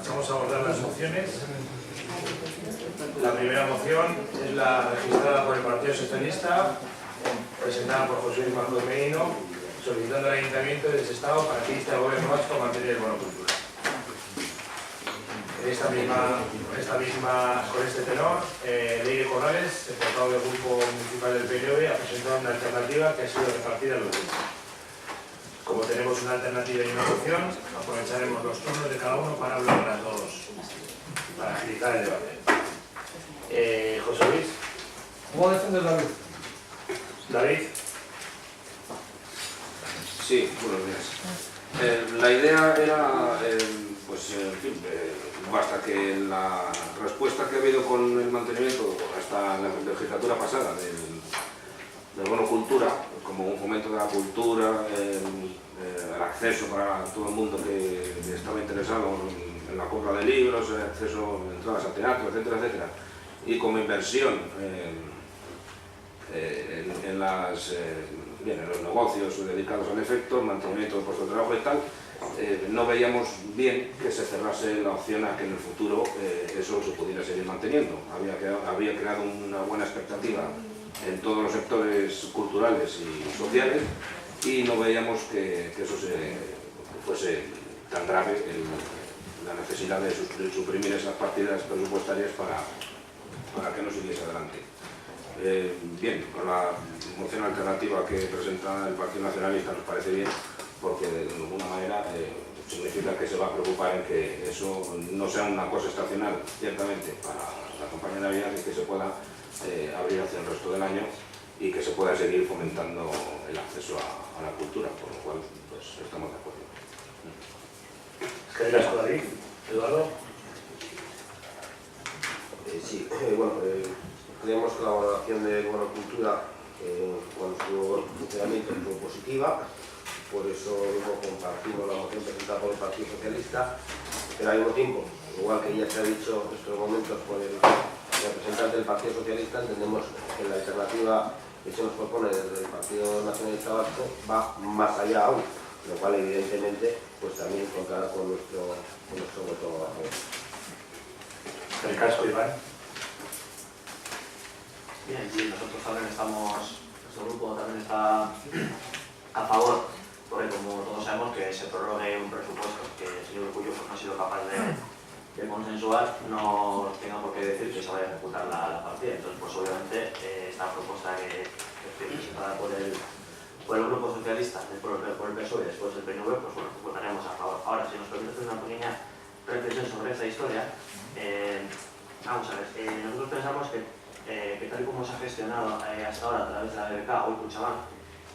Vamos a abordar las mociones. La primera moción es la registrada por el Partido Socialista, presentada por José Luis Marcos Merino, solicitando al Ayuntamiento de Sestao para que inste al Gobierno vasco en materia de bono cultura. Con este tenor, Leire Corrales, el portavoz del Grupo Municipal del PNV, ha presentado una alternativa que ha sido repartida a los grupos. Como tenemos una alternativa y una moción, aprovecharemos los turnos de cada uno para hablar las dos, para agilizar el debate. José Luis. ¿Cómo defiendes David? David. Sí, buenos días. La idea era, pues, en fin, basta que la respuesta que ha habido con el mantenimiento hasta la legislatura pasada del bono cultura, como un fomento de la cultura, el acceso para todo el mundo que estaba interesado en la compra de libros, el acceso a entradas a teatro, etcétera, etcétera, y como inversión en los negocios dedicados al efecto, mantenimiento de puestos de trabajo y tal, no veíamos bien que se cerrase la opción a que en el futuro eso se pudiera seguir manteniendo. Había creado una buena expectativa en todos los sectores culturales y sociales y no veíamos que eso fuese tan grave la necesidad de suprimir esas partidas presupuestarias para que no siguiese adelante. Bien, con la moción alternativa que presenta el Partido Nacionalista nos parece bien, porque de alguna manera significa que se va a preocupar en que eso no sea una cosa estacional, ciertamente, para la campaña de Navidad, y que se pueda abrir hacia el resto del año y que se pueda seguir fomentando el acceso a la cultura, por lo cual pues, estamos de acuerdo. ¿Qué dirás, David? Eduardo. Sí, bueno, creemos que la valoración de bono cultura con su funcionamiento fue positiva, por eso mismo compartimos la moción presentada por el Partido Socialista, pero al mismo tiempo, igual que ya se ha dicho en estos momentos por el representante del Partido Socialista, entendemos que la alternativa que se nos propone desde el Partido Nacionalista Vasco va más allá aún, lo cual evidentemente pues también contará con nuestro voto a favor. El casco, Iván. Bien, sí, nosotros también nuestro grupo también está a favor, porque como todos sabemos que se prorrogue un presupuesto que el señor Urkullu no ha sido capaz de consensuar, no tenga por qué decir que se vaya a ejecutar la partida. Entonces, pues obviamente esta propuesta que estoy presentada por el Grupo Socialista, por el PSOE y después el PNV, pues bueno, votaremos a favor. Ahora, si nos permite hacer una pequeña reflexión sobre esta historia, vamos a ver, nosotros pensamos que tal y como se ha gestionado hasta ahora a través de la BBK, hoy Kutxabank,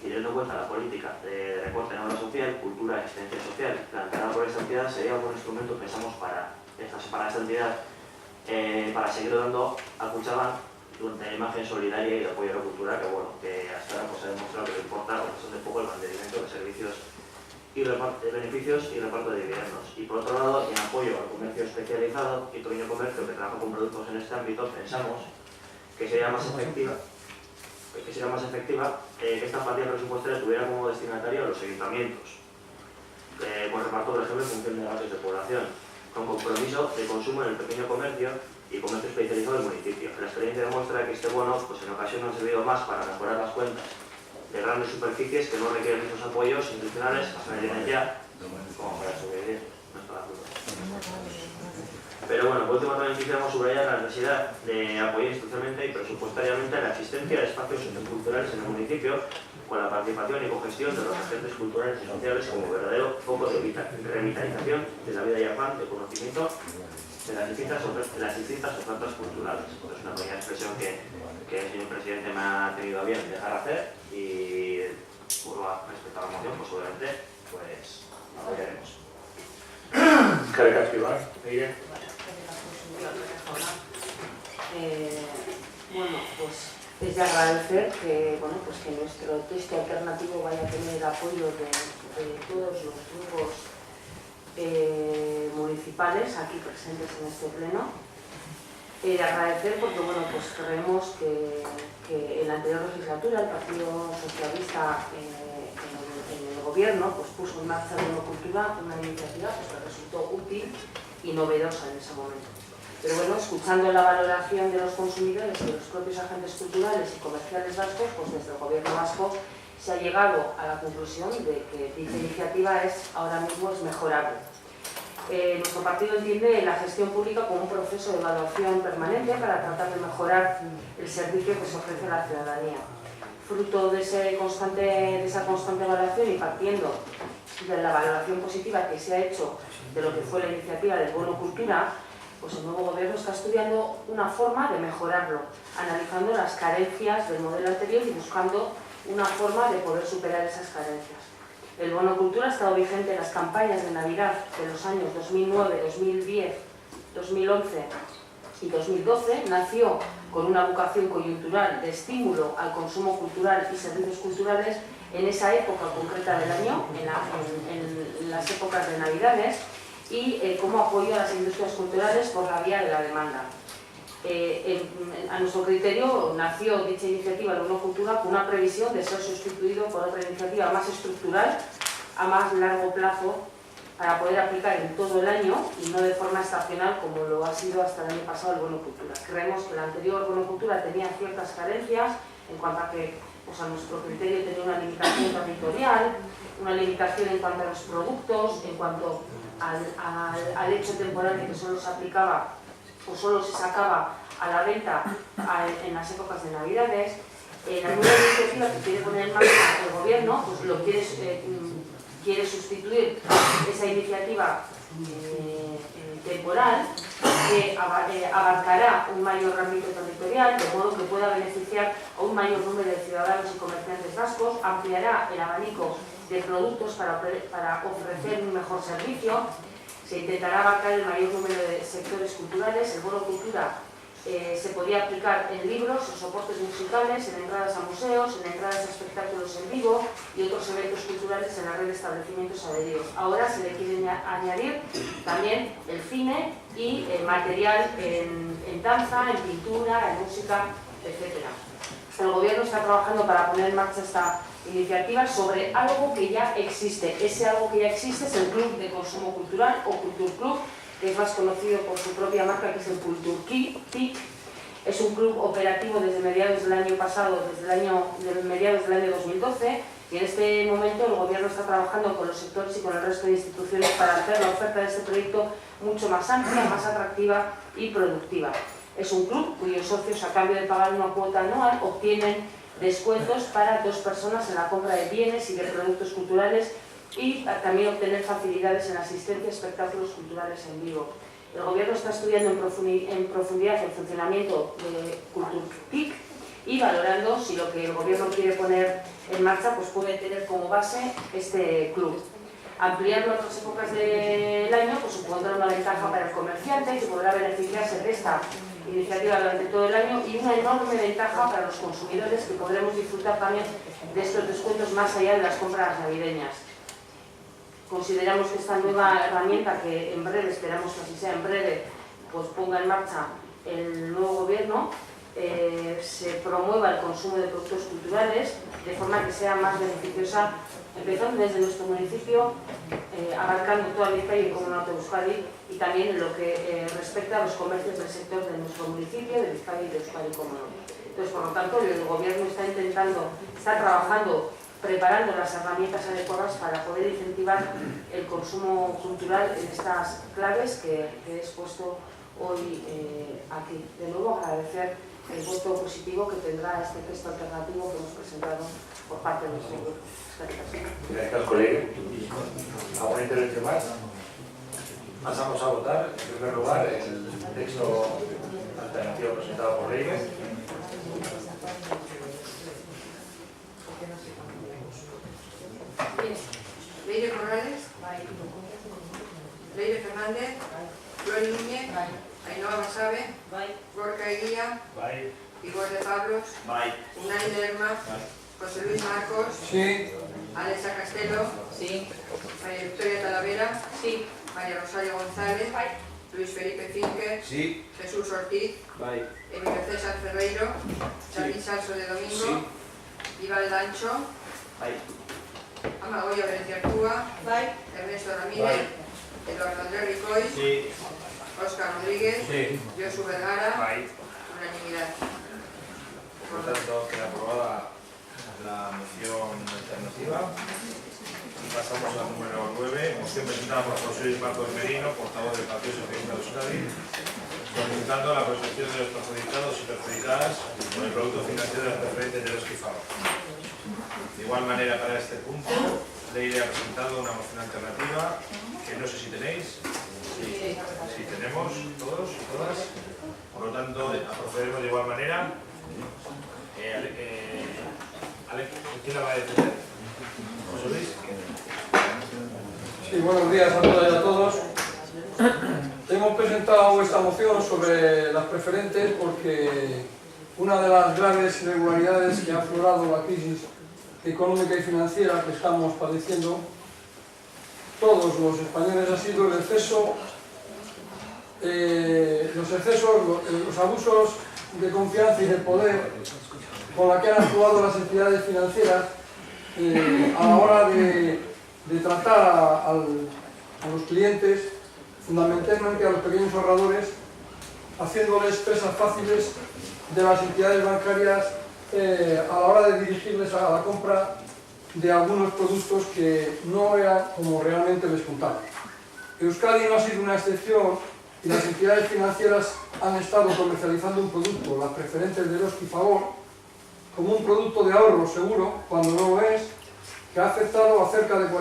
y teniendo en cuenta la política de recorte en obra social, cultura y asistencia social planteada por esta entidad, sería un buen instrumento, pensamos, para esta entidad, para seguir dando a Kutxabank una imagen solidaria y de apoyo a la cultura, que bueno, que hasta ahora pues, se ha demostrado que le importa bastante poco el mantenimiento de servicios y de beneficios y reparto de dividendos. Y por otro lado, en apoyo al comercio especializado y pequeño comercio que trabaja con productos en este ámbito, pensamos que sería más efectiva que esta partida presupuestaria tuviera como destinatario a los ayuntamientos, con reparto, por ejemplo, en función de ratios de población, con compromiso de consumo en el pequeño comercio y comercio especializado del municipio. La experiencia demuestra que este bono pues, en ocasiones ha servido más para mejorar las cuentas de grandes superficies que no requieren esos apoyos institucionales a evidencia como para sobrevivir. No está la duda. Pero bueno, por último también quisiéramos subrayar la necesidad de apoyar institucionalmente y presupuestariamente la existencia de espacios culturales en el municipio con la participación y cogestión de los agentes culturales y sociales como verdadero foco de revitalización de la vida y afán de conocimiento de las distintas ofertas culturales. Es una pequeña expresión que el señor presidente me ha tenido a bien dejar hacer y respecto a la moción, pues obviamente pues apoyaremos. Bueno, pues es de agradecer que, bueno, pues que nuestro texto alternativo vaya a tener apoyo de todos los grupos municipales aquí presentes en este pleno. De agradecer porque, bueno, pues creemos que en la anterior legislatura el Partido Socialista en el gobierno pues puso en marcha de una cultura una iniciativa pues, que resultó útil y novedosa en ese momento. Pero bueno, escuchando la valoración de los consumidores y de los propios agentes culturales y comerciales vascos, pues desde el gobierno vasco se ha llegado a la conclusión de que dicha iniciativa ahora mismo es mejorable. Nuestro partido entiende la gestión pública como un proceso de evaluación permanente para tratar de mejorar el servicio que se ofrece a la ciudadanía. Fruto de esa constante evaluación y partiendo de la valoración positiva que se ha hecho de lo que fue la iniciativa del Bono Cultura, pues el nuevo gobierno está estudiando una forma de mejorarlo, analizando las carencias del modelo anterior y buscando una forma de poder superar esas carencias. El Bono Cultura ha estado vigente en las campañas de Navidad de los años 2009, 2010, 2011 y 2012. Nació con una vocación coyuntural de estímulo al consumo cultural y servicios culturales en esa época concreta del año, en las épocas de Navidades, y como apoyo a las industrias culturales por la vía de la demanda. A nuestro criterio nació dicha iniciativa de Bono Cultura con una previsión de ser sustituido por otra iniciativa más estructural, a más largo plazo, para poder aplicar en todo el año y no de forma estacional como lo ha sido hasta el año pasado el Bono Cultura. Creemos que el anterior Bono Cultura tenía ciertas carencias en cuanto a que, pues a nuestro criterio, tenía una limitación territorial, una limitación en cuanto a los productos, en cuanto al hecho temporal de que solo se aplicaba o solo se sacaba a la venta en las épocas de Navidades. La nueva iniciativa que quiere poner en marcha el gobierno, pues lo quiere sustituir esa iniciativa temporal que abarcará un mayor ámbito territorial, de modo que pueda beneficiar a un mayor número de ciudadanos y comerciantes vascos, ampliará el abanico de productos para ofrecer un mejor servicio. Se intentará abarcar el mayor número de sectores culturales. El Bono Cultura se podía aplicar en libros, en soportes musicales, en entradas a museos, en entradas a espectáculos en vivo y otros eventos culturales en la red de establecimientos adheridos. Ahora se le quiere añadir también el cine y el material en danza, en pintura, en música, etc. El gobierno está trabajando para poner en marcha esta iniciativa sobre algo que ya existe. Ese algo que ya existe es el Club de Consumo Cultural o Kulturclub, que es más conocido por su propia marca, que es el Kulturtic. Es un club operativo desde mediados del año pasado, desde mediados del año 2012, y en este momento el gobierno está trabajando con los sectores y con el resto de instituciones para hacer la oferta de este proyecto mucho más amplia, más atractiva y productiva. Es un club cuyos socios, a cambio de pagar una cuota anual, obtienen descuentos para 2 personas en la compra de bienes y de productos culturales y también obtener facilidades en asistencia a espectáculos culturales en vivo. El gobierno está estudiando en profundidad el funcionamiento de Kulturtic y valorando si lo que el gobierno quiere poner en marcha pues puede tener como base este club. Ampliarlo a otras épocas del año pues supondrá una ventaja para el comerciante, que podrá beneficiarse de esta iniciativa durante todo el año, y una enorme ventaja para los consumidores, que podremos disfrutar también de estos descuentos más allá de las compras navideñas. Consideramos que esta nueva herramienta, que en breve, esperamos que así sea en breve, pues ponga en marcha el nuevo gobierno, se promueva el consumo de productos culturales de forma que sea más beneficiosa, empezando desde nuestro municipio, abarcando toda Bizkaia y Comunidad de Euskadi, y también en lo que respecta a los comercios del sector de nuestro municipio, de Bizkaia y de Euskadi Comunidad. Entonces, por lo tanto, el gobierno está trabajando, preparando las herramientas adecuadas para poder incentivar el consumo cultural en estas claves que he expuesto hoy aquí. De nuevo, agradecer el voto positivo que tendrá este texto alternativo que hemos presentado por parte de nuestro grupo. Gracias, colega. ¿Alguna intervención más? Pasamos a votar. En primer lugar, el texto alternativo presentado por Reyes. Leire Corrales, Leire Fernández, Flori Núñez, Ainhoa Basabe, Gorka Eguía, Igor de Pablos, Unai Lerma, José Luis Marcos, Sí. Alexa Castelo, María Victoria Talavera, María Rosario González, Luis Felipe Finque, Jesús Ortiz, Emilio César Ferreiro, David Salso de Domingo, Ival Dancho, Amagoya Valencia Cuba, Ernesto Ramírez, Eduardo Andrés Ricoy, Óscar Rodríguez, Sí. Josu Vergara, Ahí. unanimidad. Por tanto, queda aprobada la moción alternativa. Y pasamos al número 9, moción presentada por José Luis Marcos Merino, portavoz del Partido Socialista de Euskadi, solicitando la protección de los perjudicados y perjudicadas por el producto financiero de las preferentes de Eroski y Fagor. De igual manera, para este punto, Leire ha presentado una moción alternativa que no sé si tenéis. Sí, tenemos, todos y todas. Por lo tanto, procedemos de igual manera. ¿Quién la va a defender? José Luis. Sí, buenos días a todas y a todos. Hemos presentado esta moción sobre las preferentes porque una de las graves irregularidades que ha aflorado la crisis económica y financiera que estamos padeciendo todos los españoles ha sido el exceso, los abusos de confianza y de poder con la que han actuado las entidades financieras a la hora de tratar a los clientes, fundamentalmente a los pequeños ahorradores, haciéndoles presas fáciles de las entidades bancarias a la hora de dirigirles a la compra de algunos productos que no eran como realmente les contaban. Euskadi no ha sido una excepción y las entidades financieras han estado comercializando un producto, las preferentes de Eroski y Fagor, como un producto de ahorro seguro, cuando no lo es, que ha afectado a cerca de 40.000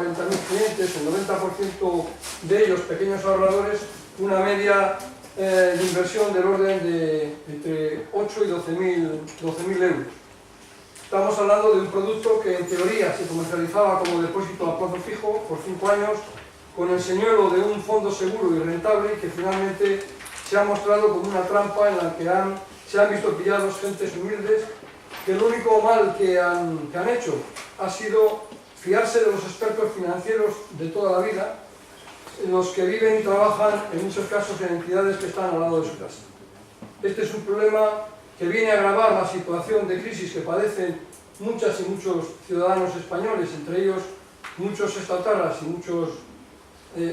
clientes, el 90% de ellos pequeños ahorradores, una media de inversión del orden de entre 8 y 12.000 euros. Estamos hablando de un producto que en teoría se comercializaba como depósito a plazo fijo por 5 años, con el señuelo de un fondo seguro y rentable, que finalmente se ha mostrado como una trampa en la que se han visto pillados gentes humildes, que el único mal que han hecho ha sido fiarse de los expertos financieros de toda la vida, los que viven y trabajan en muchos casos en entidades que están al lado de su casa. Este es un problema que viene a agravar la situación de crisis que padecen muchas y muchos ciudadanos españoles, entre ellos muchos estatarras y muchos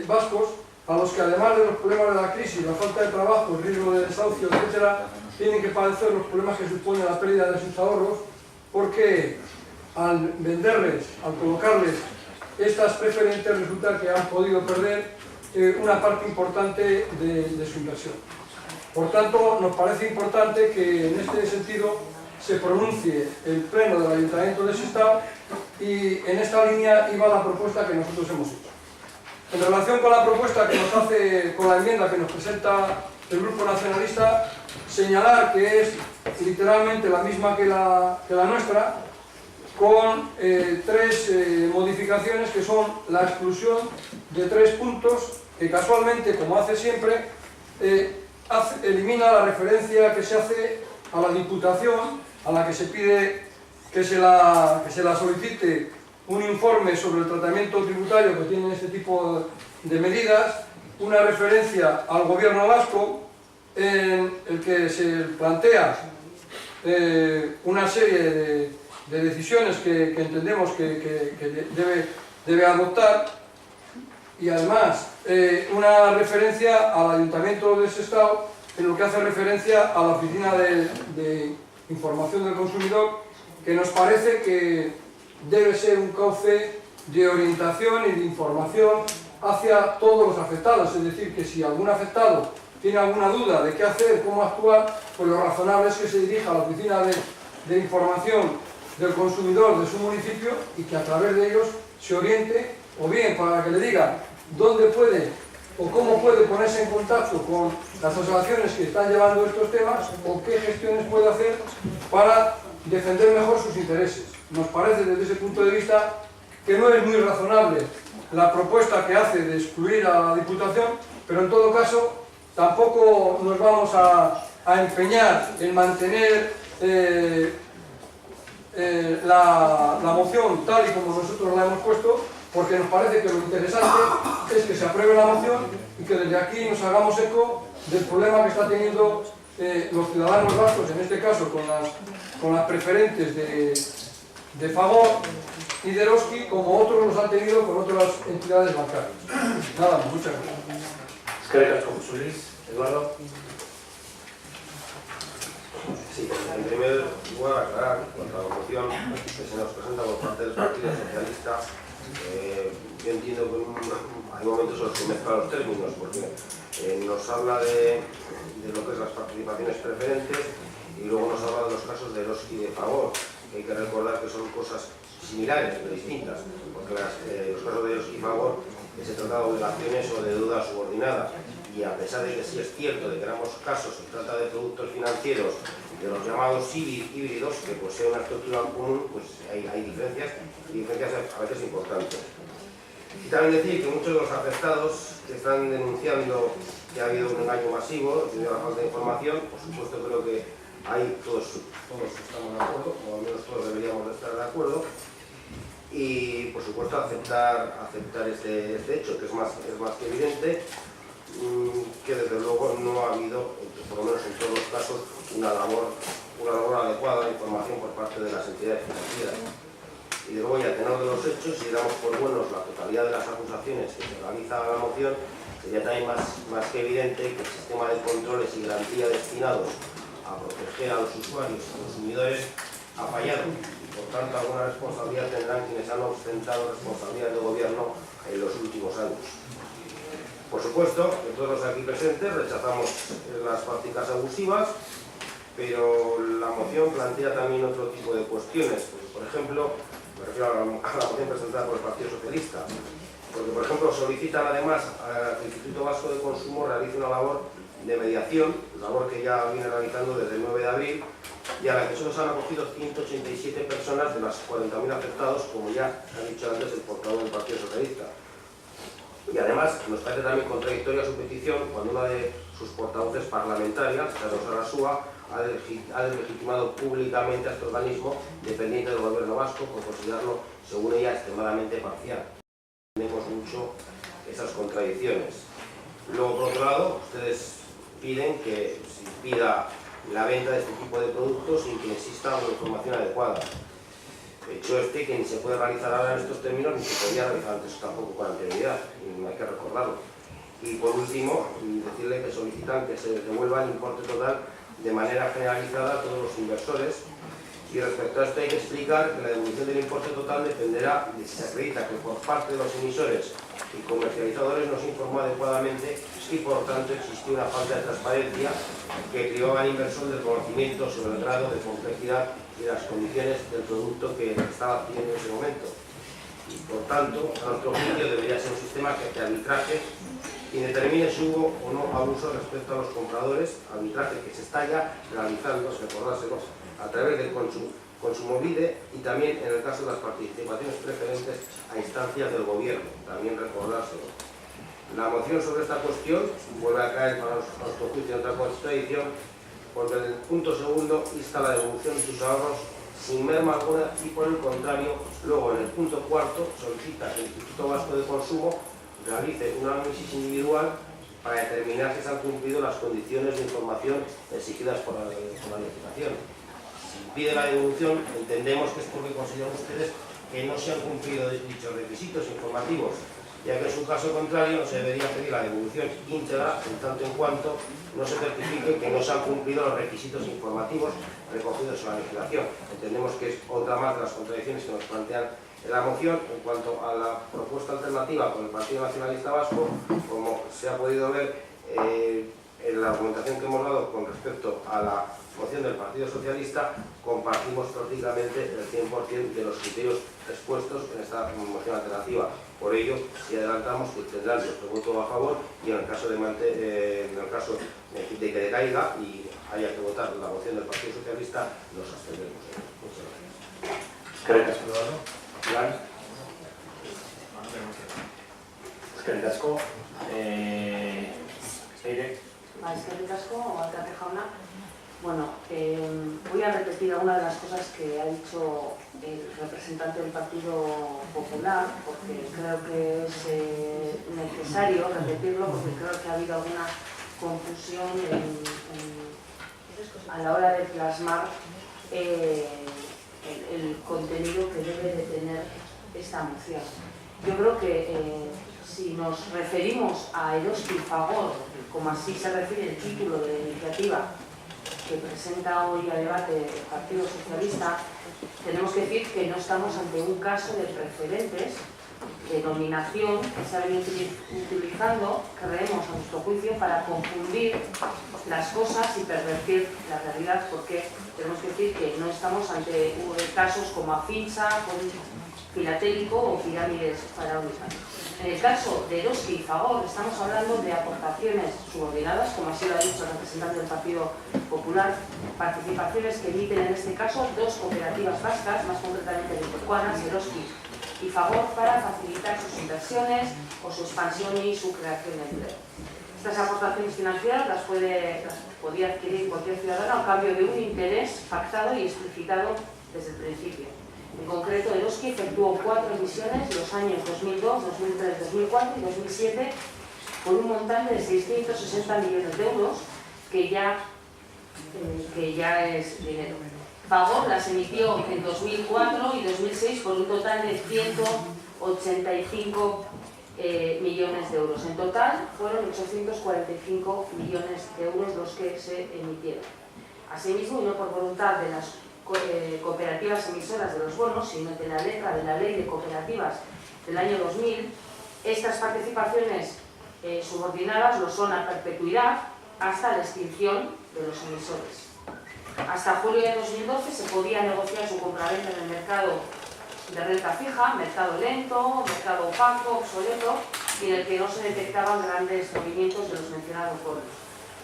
vascos, a los que además de los problemas de la crisis, la falta de trabajo, el riesgo de desahucio, etc., tienen que padecer los problemas que supone la pérdida de sus ahorros, porque al venderles, al colocarles estas preferentes, resulta que han podido perder una parte importante de su inversión. Por tanto, nos parece importante que en este sentido se pronuncie el Pleno del Ayuntamiento de Sestao, y en esta línea iba la propuesta que nosotros hemos hecho. En relación con la propuesta que nos hace, con la enmienda que nos presenta el Grupo Nacionalista, señalar que es literalmente la misma que la nuestra, con 3 modificaciones, que son la exclusión de 3 puntos que casualmente, como hace siempre, elimina la referencia que se hace a la Diputación, a la que se pide que se la solicite un informe sobre el tratamiento tributario que tienen este tipo de medidas, una referencia al Gobierno vasco en el que se plantea una serie de decisiones que entendemos que debe adoptar, y además una referencia al Ayuntamiento de Sestao en lo que hace referencia a la Oficina de Información del Consumidor, que nos parece que debe ser un cauce de orientación y de información hacia todos los afectados. Es decir, que si algún afectado tiene alguna duda de qué hacer, cómo actuar, pues lo razonable es que se dirija a la Oficina de Información del Consumidor de su municipio, y que a través de ellos se oriente, o bien para que le diga dónde puede o cómo puede ponerse en contacto con las asociaciones que están llevando estos temas, o qué gestiones puede hacer para defender mejor sus intereses. Nos parece desde ese punto de vista que no es muy razonable la propuesta que hace de excluir a la Diputación, pero en todo caso tampoco nos vamos a empeñar en mantener la moción tal y como nosotros la hemos puesto, porque nos parece que lo interesante es que se apruebe la moción y que desde aquí nos hagamos eco del problema que está teniendo los ciudadanos vascos, en este caso con las preferentes de Fagor y de Eroski, como otros los han tenido con otras entidades bancarias. Nada más, muchas gracias. José Luis, Eduardo. Sí, en primer lugar aclarar contra la moción que se nos presenta por parte del Partido Socialista. Yo entiendo que hay momentos en los que mezcla los términos, porque nos habla de lo que es las participaciones preferentes y luego nos habla de los casos de Eroski y de Fagor. Hay que recordar que son cosas similares pero distintas, porque los casos de Eroski y Fagor se trata de obligaciones o de deuda subordinada, y a pesar de que sí es cierto de que en ambos casos se trata de productos financieros de los llamados híbridos que poseen una estructura común, pues hay diferencias, y diferencias a veces importantes. Y también decir que muchos de los afectados que están denunciando que ha habido un engaño masivo debido a la falta de información, por supuesto creo que ahí todos estamos de acuerdo, o al menos todos deberíamos de estar de acuerdo, y por supuesto aceptar este hecho, que es más que evidente, que desde luego no ha habido, por lo menos en todos los casos, una labor adecuada de información por parte de las entidades financieras. Y de luego, y a tenor de los hechos, si damos por buenos la totalidad de las acusaciones que se realiza a la moción, sería también más que evidente que el sistema de controles y garantía destinados a proteger a los usuarios y consumidores ha fallado. Por tanto, alguna responsabilidad tendrán quienes han ostentado responsabilidad de gobierno en los últimos años. Por supuesto, que todos los aquí presentes rechazamos las prácticas abusivas, pero la moción plantea también otro tipo de cuestiones. Por ejemplo, me refiero a la moción presentada por el Partido Socialista, porque, por ejemplo, solicitan además que el Instituto Vasco de Consumo realice una labor de mediación, labor que ya viene realizando desde el 9 de abril, y a la que solo se han acogido 187 personas de las 40.000 afectados, como ya ha dicho antes el portavoz del Partido Socialista. Y además nos parece también contradictoria su petición cuando una de sus portavoces parlamentarias, Carlos Sarasúa, ha deslegitimado públicamente a este organismo dependiente del gobierno vasco por considerarlo, según ella, extremadamente parcial. Tenemos mucho esas contradicciones. Luego, por otro lado, ustedes piden que se impida la venta de este tipo de productos sin que exista una información adecuada. Hecho que ni se puede realizar ahora en estos términos ni se podía realizar antes tampoco con anterioridad, y hay que recordarlo. Y por último, decirle que solicitan que se devuelva el importe total de manera generalizada a todos los inversores, y respecto a esto hay que explicar que la devolución del importe total dependerá de si se acredita que por parte de los emisores y comercializadores no se informó adecuadamente y por tanto existió una falta de transparencia que privaba al inversor del conocimiento sobre el grado de complejidad y las condiciones del producto que estaba adquiriendo en ese momento. Y por tanto, a nuestro juicio debería ser un sistema que arbitraje y determine si hubo o no abuso respecto a los compradores, arbitraje que se está ya realizando, recordárselo, a través del Kontsumobide y también en el caso de las participaciones preferentes a instancias del gobierno, también recordárselo. La moción sobre esta cuestión vuelve a caer para nuestro juicio en otra contradicción, porque en el punto segundo insta la devolución de sus ahorros sin merma alguna y por el contrario, luego en el punto cuarto solicita que el Instituto Vasco de Consumo realice un análisis individual para determinar si se han cumplido las condiciones de información exigidas por la legislación. Si pide la devolución, entendemos que es porque consideran ustedes que no se han cumplido dichos requisitos informativos, ya que en su caso contrario no se debería pedir la devolución íntegra en tanto en cuanto no se certifique que no se han cumplido los requisitos informativos recogidos en la legislación. Entendemos que es otra más de las contradicciones que nos plantean en la moción. En cuanto a la propuesta alternativa con el Partido Nacionalista Vasco, como se ha podido ver en la argumentación que hemos dado con respecto a la moción del Partido Socialista, compartimos prácticamente el 100% de los criterios expuestos en esta moción alternativa. Por ello, si adelantamos que tendrán nuestro voto a favor y en el caso de que decaiga y haya que votar la moción del Partido Socialista, nos abstendremos. Muchas gracias. Eskerrik asko, Eduardo. Plan. Eskerrik asko. Eire. Eskerrik asko, alcalde jauna. Bueno, voy a repetir algunas de las cosas que ha dicho el representante del Partido Popular, porque creo que es necesario repetirlo, porque creo que ha habido alguna confusión a la hora de plasmar el contenido que debe de tener esta moción. Yo creo que si nos referimos a Eroski y Fagor, como así se refiere el título de la iniciativa que presenta hoy a debate el Partido Socialista, tenemos que decir que no estamos ante un caso de precedentes, denominación que se ha venido utilizando, creemos a nuestro juicio, para confundir las cosas y pervertir la realidad, porque tenemos que decir que no estamos ante casos como Afinsa, filatélico o pirámides faraónicas. En el caso de Eroski y Fagor estamos hablando de aportaciones subordinadas, como así lo ha dicho el representante del Partido Popular, participaciones que emiten en este caso dos cooperativas vascas, más concretamente guipuzcoanas, Eroski y Fagor, para facilitar sus inversiones o su expansión y su creación de empleo. Estas aportaciones financieras las podía adquirir cualquier ciudadano a cambio de un interés pactado y explicitado desde el principio. En concreto, Eroski efectuó 4 emisiones en los años 2002, 2003, 2004 y 2007 por un montante de 660 millones de euros, que ya es dinero. Fagor las emitió en 2004 y 2006 por un total de 185 millones de euros. En total fueron 845 millones de euros los que se emitieron. Asimismo, y no por voluntad de las cooperativas emisoras de los bonos, sino de la letra de la Ley de Cooperativas del año 2000, estas participaciones subordinadas lo son a perpetuidad hasta la extinción de los emisores. Hasta julio de 2012 se podía negociar su compraventa en el mercado de renta fija, mercado lento, mercado opaco, obsoleto, y en el que no se detectaban grandes movimientos de los mencionados bonos.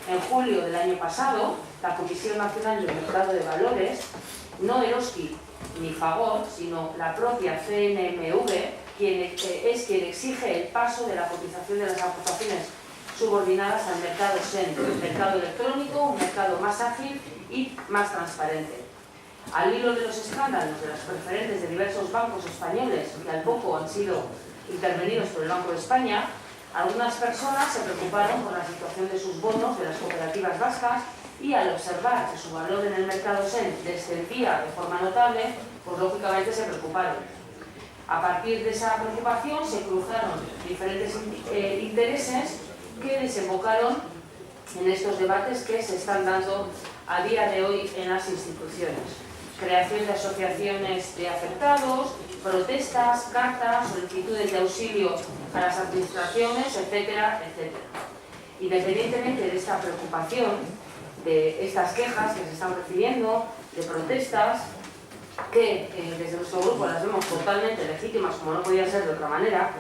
En julio del año pasado, la Comisión Nacional del Mercado de Valores, no Eroski ni Fagor, sino la propia CNMV, es quien exige el paso de la cotización de las aportaciones subordinadas al mercado SEN, un mercado electrónico, un mercado más ágil y más transparente. Al hilo de los escándalos de las preferentes de diversos bancos españoles, que al poco han sido intervenidos por el Banco de España, algunas personas se preocuparon por la situación de sus bonos de las cooperativas vascas y al observar que su valor en el mercado SEN descendía de forma notable, pues lógicamente se preocuparon. A partir de esa preocupación se cruzaron diferentes intereses que desembocaron en estos debates que se están dando a día de hoy en las instituciones. Creación de asociaciones de afectados, protestas, cartas, solicitudes de auxilio a las administraciones, etcétera, etcétera. Independientemente de esta preocupación, de estas quejas que se están recibiendo, de protestas, que desde nuestro grupo las vemos totalmente legítimas, como no podía ser de otra manera,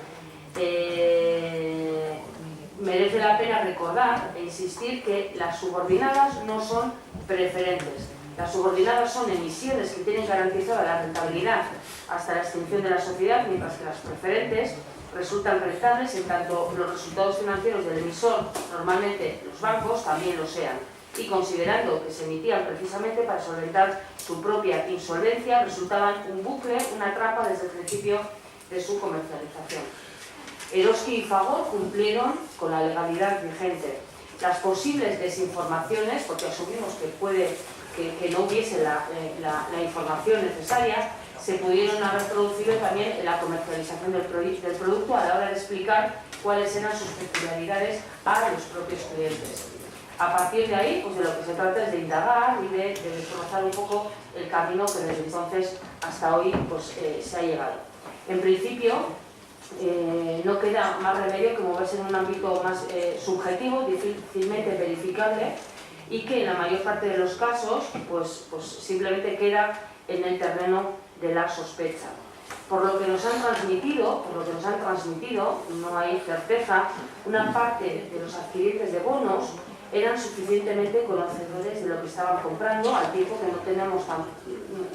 merece la pena recordar e insistir que las subordinadas no son preferentes. Las subordinadas son emisiones que tienen garantizada la rentabilidad hasta la extinción de la sociedad, mientras que las preferentes resultan rentables en tanto los resultados financieros del emisor, normalmente los bancos, también lo sean. Y considerando que se emitían precisamente para solventar su propia insolvencia, resultaban un bucle, una trampa desde el principio de su comercialización. Eroski y Fagor cumplieron con la legalidad vigente. Las posibles desinformaciones, porque asumimos que no hubiese la información necesaria, se pudieron haber producido también en la comercialización del producto a la hora de explicar cuáles eran sus peculiaridades a los propios clientes. A partir de ahí, pues de lo que se trata es de indagar y de desbrozar un poco el camino que desde entonces hasta hoy pues, se ha llegado. En principio, no queda más remedio que moverse en un ámbito más subjetivo, difícilmente verificable, y que en la mayor parte de los casos pues simplemente queda en el terreno de la sospecha. Por lo que nos han transmitido, no hay certeza, una parte de los adquirientes de bonos eran suficientemente conocedores de lo que estaban comprando, al tiempo que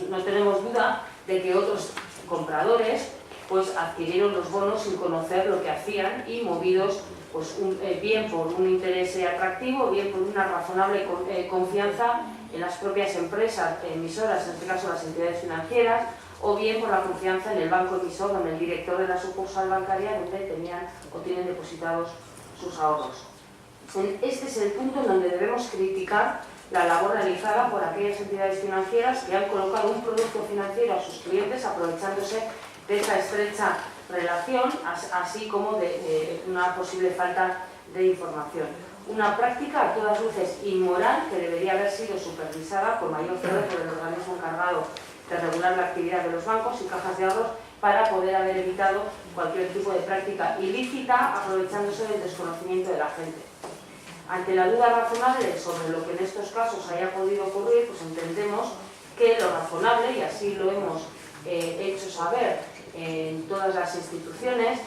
no tenemos duda de que otros compradores pues adquirieron los bonos sin conocer lo que hacían y movidos pues bien por un interés atractivo, bien por una razonable confianza en las propias empresas emisoras, en este caso las entidades financieras, o bien por la confianza en el banco emisor o en el director de la sucursal bancaria donde tenían o tienen depositados sus ahorros. Este es el punto en donde debemos criticar la labor realizada por aquellas entidades financieras que han colocado un producto financiero a sus clientes aprovechándose de esta estrecha relación, así como de una posible falta de información. Una práctica a todas luces inmoral que debería haber sido supervisada con mayor celo por el organismo encargado de regular la actividad de los bancos y cajas de ahorros para poder haber evitado cualquier tipo de práctica ilícita aprovechándose del desconocimiento de la gente. Ante la duda razonable sobre lo que en estos casos haya podido ocurrir, pues entendemos que lo razonable, y así lo hemos hecho saber en todas las instituciones,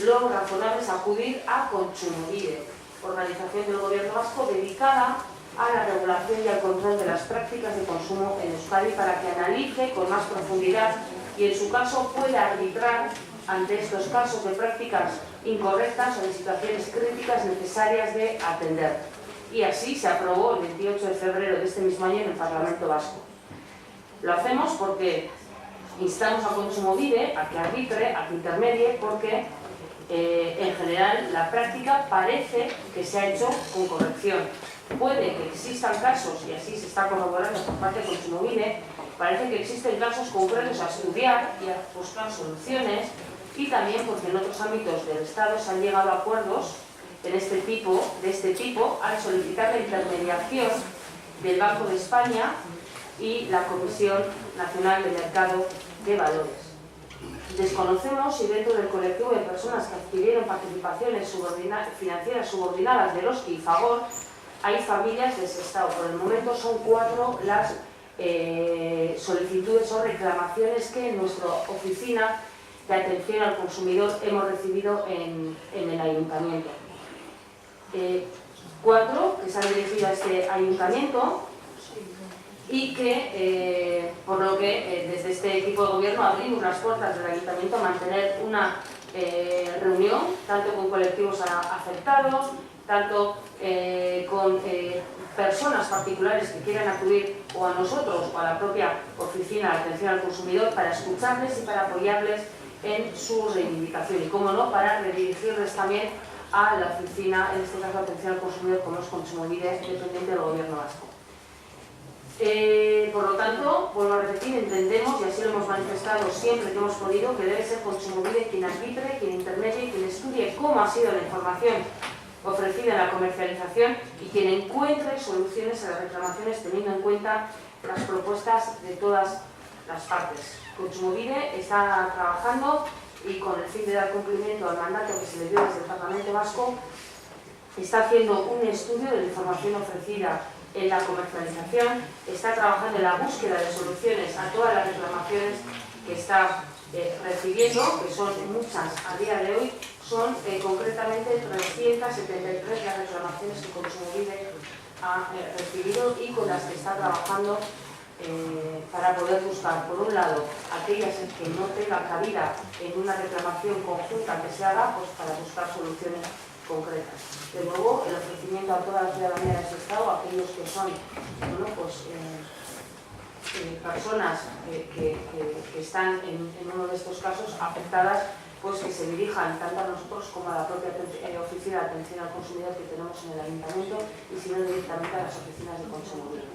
lo razonable es acudir a Kontsumobide, organización del Gobierno vasco dedicada a la regulación y al control de las prácticas de consumo en Euskadi, para que analice con más profundidad y en su caso pueda arbitrar ante estos casos de prácticas incorrectas o de situaciones críticas necesarias de atender. Y así se aprobó el 28 de febrero de este mismo año en el Parlamento Vasco. Lo hacemos porque instamos a Kontsumobide a que arbitre, a que intermedie, porque en general la práctica parece que se ha hecho con corrección. Puede que existan casos, y así se está corroborando por parte de Kontsumobide, parece que existen casos concretos a estudiar y a buscar soluciones, y también porque en otros ámbitos del Estado se han llegado a acuerdos de este tipo al solicitar la intermediación del Banco de España y la Comisión Nacional de Mercado de Valores. Desconocemos si dentro del colectivo de personas que adquirieron participaciones financieras subordinadas de Eroski y Fagor hay familias de Sestao. Por el momento son 4 las solicitudes o reclamaciones que en nuestra oficina de atención al consumidor hemos recibido en el ayuntamiento. 4 que se han dirigido a este ayuntamiento y que, por lo que desde este equipo de gobierno abrimos las puertas del ayuntamiento a mantener una reunión, tanto con colectivos afectados, tanto con personas particulares que quieran acudir o a nosotros o a la propia oficina de atención al consumidor, para escucharles y para apoyarles en su reivindicación y, como no, para redirigirles también a la oficina, en este caso atención al consumidor, como es Kontsumobide, dependiente del gobierno vasco. Por lo tanto, vuelvo a repetir, entendemos, y así lo hemos manifestado siempre que hemos podido, que debe ser Kontsumobide quien arbitre, quien intermedie, quien estudie cómo ha sido la información ofrecida en la comercialización y quien encuentre soluciones a las reclamaciones teniendo en cuenta las propuestas de todas las partes. Kontsumobide está trabajando y, con el fin de dar cumplimiento al mandato que se le dio desde el Parlamento Vasco, está haciendo un estudio de la información ofrecida en la comercialización, está trabajando en la búsqueda de soluciones a todas las reclamaciones que está recibiendo, que son muchas a día de hoy. Son concretamente 373 las reclamaciones que Kontsumobide ha recibido y con las que está trabajando para poder buscar, por un lado, aquellas que no tengan cabida en una reclamación conjunta que se haga, pues para buscar soluciones concretas. De nuevo, el ofrecimiento a toda la ciudadanía de ese Estado, a aquellos que son, bueno, pues, personas que están en uno de estos casos afectadas, pues que se dirijan tanto a nosotros como a la propia oficina de atención al consumidor que tenemos en el ayuntamiento, y si no, directamente a las oficinas de Kontsumobide.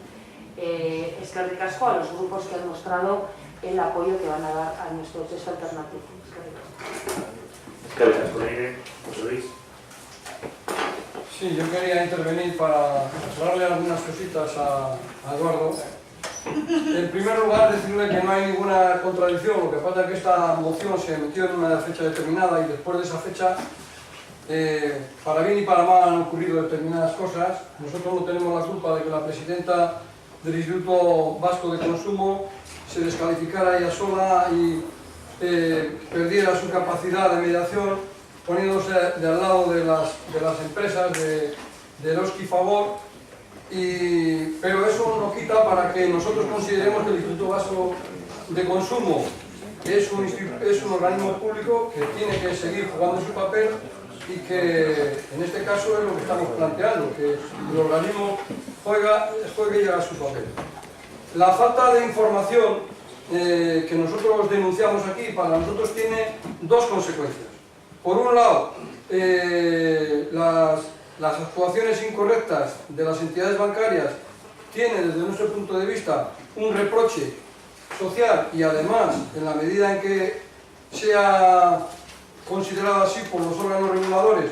Es que ricasco a los grupos que han mostrado el apoyo que van a dar a nuestro texto alternativo. Es que ricasco. José Luis. Sí, yo quería intervenir para aclararle algunas cositas a Eduardo. En primer lugar, decirle que no hay ninguna contradicción. Lo que pasa es que esta moción se emitió en una fecha determinada y después de esa fecha, para bien y para mal, han ocurrido determinadas cosas. Nosotros no tenemos la culpa de que la presidenta del Instituto Vasco de Consumo se descalificara ella sola y perdiera su capacidad de mediación, poniéndose de al lado de las empresas de Eroski y Fagor, pero eso no quita para que nosotros consideremos que el Instituto Vasco de Consumo es un organismo público que tiene que seguir jugando su papel y que en este caso es lo que estamos planteando, que el organismo juegue y haga su papel. La falta de información que nosotros denunciamos aquí para nosotros tiene dos consecuencias. Por un lado, las actuaciones incorrectas de las entidades bancarias tienen, desde nuestro punto de vista, un reproche social, y además, en la medida en que sea considerado así por los órganos reguladores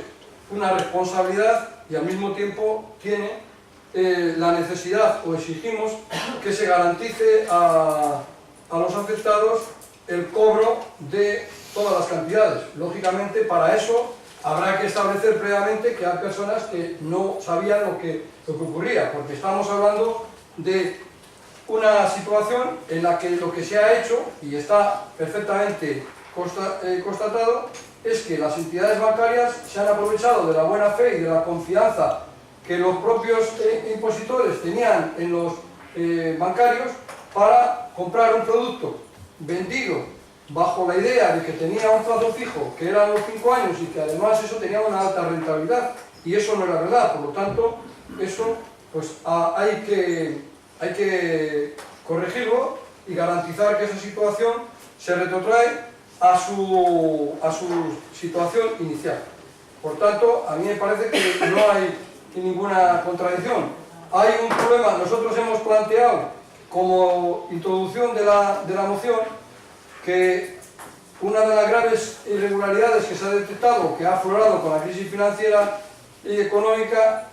una responsabilidad y al mismo tiempo tiene la necesidad, o exigimos, que se garantice a los afectados el cobro de todas las cantidades. Lógicamente, para eso habrá que establecer previamente que hay personas que no sabían lo que ocurría, porque estamos hablando de una situación en la que lo que se ha hecho, y está perfectamente constatado, es que las entidades bancarias se han aprovechado de la buena fe y de la confianza que los propios impositores tenían en los bancarios para comprar un producto vendido bajo la idea de que tenía un plazo fijo, que eran los 5 años, y que además eso tenía una alta rentabilidad, y eso no era verdad. Por lo tanto, eso pues hay que corregirlo y garantizar que esa situación se retrotrae a su situación inicial. Por tanto, a mí me parece que no hay ninguna contradicción. Hay un problema. Nosotros hemos planteado como introducción de la moción que una de las graves irregularidades que se ha detectado, que ha aflorado con la crisis financiera y económica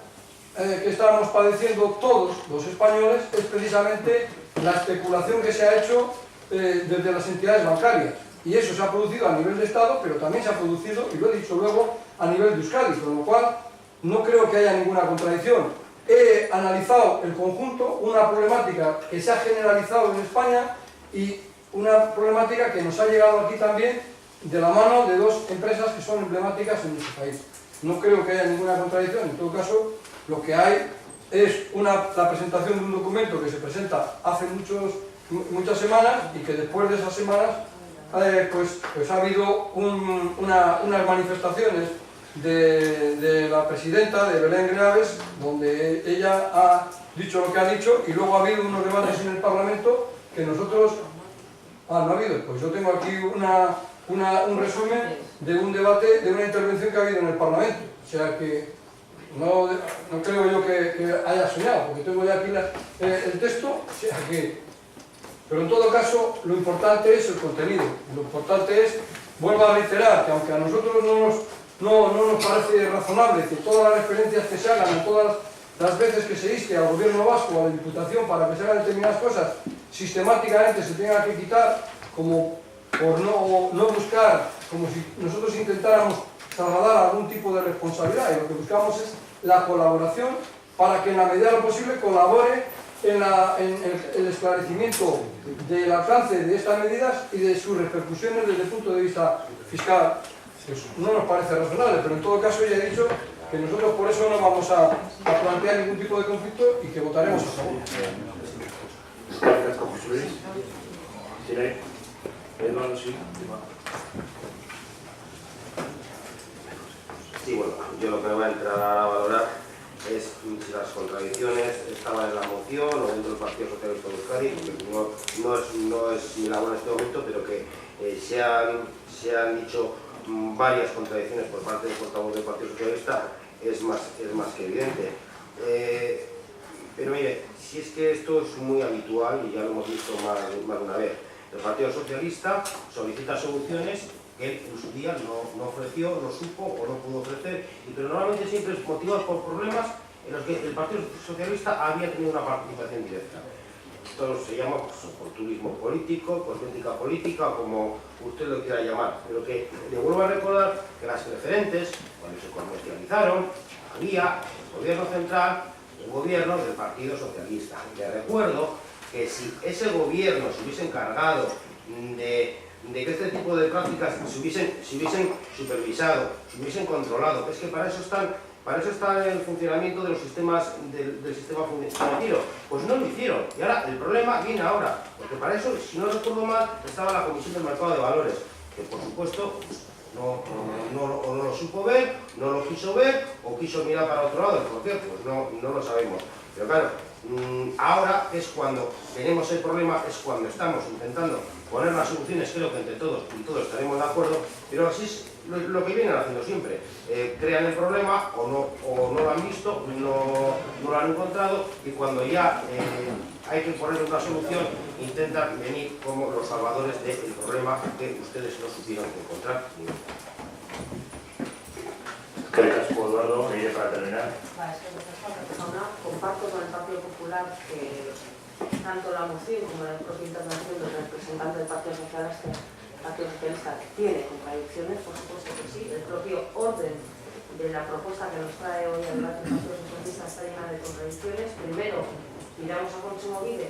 que estamos padeciendo todos los españoles, es precisamente la especulación que se ha hecho desde las entidades bancarias. Y eso se ha producido a nivel de Estado, pero también se ha producido, y lo he dicho luego, a nivel de Euskadi, con lo cual no creo que haya ninguna contradicción. He analizado el conjunto, una problemática que se ha generalizado en España y una problemática que nos ha llegado aquí también de la mano de dos empresas que son emblemáticas en nuestro país. No creo que haya ninguna contradicción. En todo caso, lo que hay es la presentación de un documento que se presenta hace muchas semanas, y que después de esas semanas pues ha habido unas manifestaciones de la presidenta, de Belén Greaves, donde ella ha dicho lo que ha dicho, y luego ha habido unos debates en el Parlamento que nosotros... no ha habido. Pues yo tengo aquí un resumen de un debate, de una intervención que ha habido en el Parlamento. O sea que no creo yo que haya soñado, porque tengo ya aquí el texto. O sea que... Pero en todo caso, lo importante es el contenido. Lo importante es, vuelvo a reiterar, que aunque a nosotros no nos parece razonable que todas las referencias que se hagan, o todas las veces que se inste al gobierno vasco o a la Diputación para que se hagan determinadas cosas, sistemáticamente se tenga que quitar, como por no buscar, como si nosotros intentáramos trasladar algún tipo de responsabilidad, y lo que buscamos es la colaboración para que en la medida de lo posible colabore en el esclarecimiento del alcance de estas medidas y de sus repercusiones desde el punto de vista fiscal. Pues no nos parece razonable, pero en todo caso ya he dicho que nosotros por eso no vamos a plantear ningún tipo de conflicto y que votaremos a favor. Gracias, José Luis. ¿Tiene? Eduardo, sí. Sí, bueno, yo lo que voy a entrar a valorar es si las contradicciones estaban en la moción o dentro del Partido Socialista de Euskadi, porque no es mi labor en este momento, pero que se han dicho varias contradicciones por parte del portavoz del Partido Socialista, es más que evidente. Pero mire, si es que esto es muy habitual y ya lo hemos visto más de una vez. El Partido Socialista solicita soluciones que él en su día no ofreció, no supo o no pudo ofrecer, pero normalmente siempre es motivado por problemas en los que el Partido Socialista había tenido una participación directa. Esto se llama oportunismo político, cosmética política, o como usted lo quiera llamar, pero que le vuelvo a recordar que las preferentes, cuando se comercializaron, había el gobierno central, el gobierno del Partido Socialista. Le recuerdo que si ese gobierno se hubiese encargado de que este tipo de prácticas se hubiesen supervisado, se hubiesen controlado, es que para eso está el funcionamiento de los sistemas del sistema financiero. Pues no lo hicieron. Y ahora el problema viene ahora, porque para eso, si no recuerdo mal, estaba la Comisión del Mercado de Valores, que por supuesto no lo supo ver, no lo quiso ver, o quiso mirar para otro lado. ¿Por qué? Pues no lo sabemos. Pero claro, ahora es cuando tenemos el problema, es cuando estamos intentando poner las soluciones, creo que entre todos y todos estaremos de acuerdo, pero así es lo que vienen haciendo siempre. Crean el problema o no lo han visto, no lo han encontrado, y cuando ya hay que poner una solución, intentan venir como los salvadores del problema que ustedes no supieron encontrar. Creo que Eduardo, y para terminar. Comparto con el Partido Popular que tanto la moción como la propia intervención del representante del Partido Socialista tiene contradicciones, por supuesto que sí. El propio orden de la propuesta que nos trae hoy el Partido Socialista está llena de contradicciones. Primero, miramos a Kontsumobide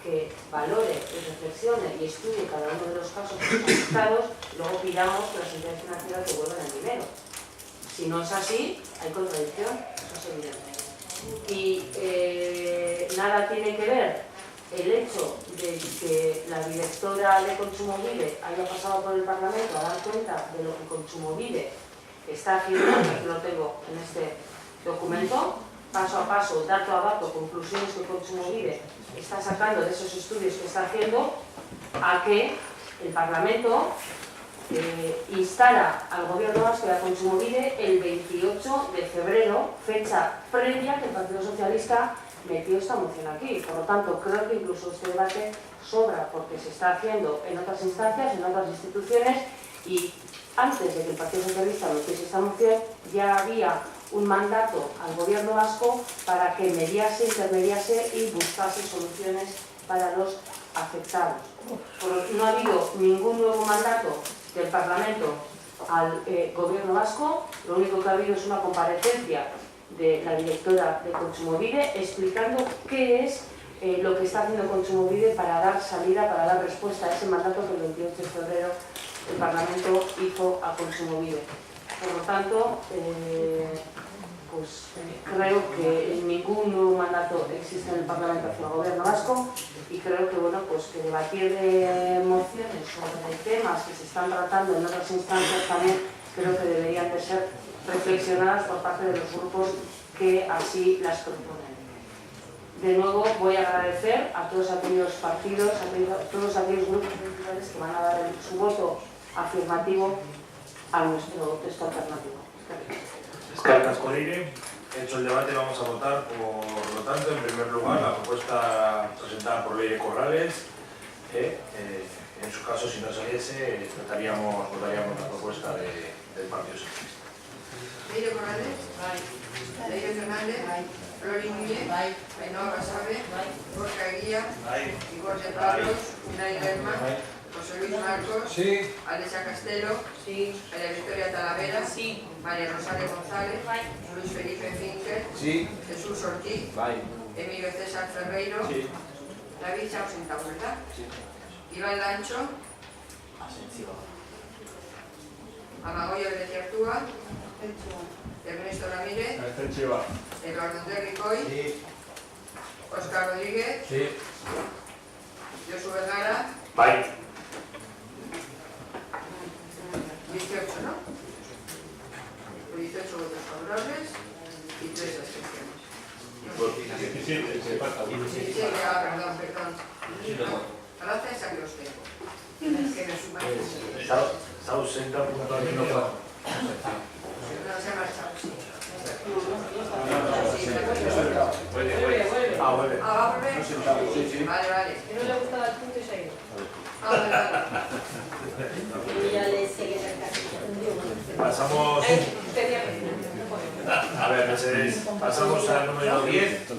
que valore, reflexione y estudie cada uno de los casos afectados, luego pidamos que las entidades financieras devuelvan el dinero. Si no es así, hay contradicción, eso es evidente. Y nada tiene que ver el hecho de que la directora de Kontsumobide haya pasado por el Parlamento a dar cuenta de lo que Kontsumobide está haciendo, que lo tengo en este documento, paso a paso, dato a dato, conclusiones que Kontsumobide está sacando de esos estudios que está haciendo, a que el Parlamento instara al Gobierno vasco y a Kontsumobide el 28 de febrero, fecha previa que el Partido Socialista metió esta moción aquí. Por lo tanto, creo que incluso este debate sobra porque se está haciendo en otras instancias, en otras instituciones, y antes de que el Partido Socialista metiese esta moción ya había un mandato al Gobierno vasco para que mediase, intermediase y buscase soluciones para los afectados. No ha habido ningún nuevo mandato del Parlamento al Gobierno vasco. Lo único que ha habido es una comparecencia de la directora de Kontsumobide explicando qué es lo que está haciendo Kontsumobide para dar salida, para dar respuesta a ese mandato que el 28 de febrero el Parlamento hizo a Kontsumobide. Por lo tanto, creo que ningún nuevo mandato existe en el Parlamento hacia el Gobierno vasco, y creo que, que debatir de mociones sobre temas que se están tratando en otras instancias también creo que deberían de ser reflexionadas por parte de los grupos que así las proponen. De nuevo voy a agradecer a todos aquellos partidos, a todos aquellos grupos principales que van a dar su voto afirmativo a nuestro texto alternativo. Gracias, Corine. Hecho el debate, vamos a votar, por lo tanto, en primer lugar, la propuesta presentada por Leire Corrales. En su caso, si no saliese, votaríamos la propuesta del Partido Socialista. Leire Corrales, Leire Fernández, Flori Núñez, Ainhoa Basabe, Gorka Eguía, Igor de Pablos, Unai Lerma, José Luis Marcos, Alexa Castelo, María Victoria Talavera, María Rosario González, Luis Felipe Finker, Jesús Ortiz, Emilio César Ferreiro, David ausenta, ¿verdad? Iván Lancho, Amagoyo Grecia Artúa, Ernesto Ramírez, Eduardo Enricoy, Óscar Rodríguez, Josu Vergara, 18, ¿no? 18 votos favorables y 3 abstenciones. 17, perdón. Gracias a que los tengo. Que me suman. Está ausente puntualmente. No se ha marchado, sí. Vuelve. ¿Va a volver? Vale. No le gustaba el punto y se ha ido. Vale. Y ya le sigue el caso. Pasamos. A ver, Mercedes, pasamos al número 10.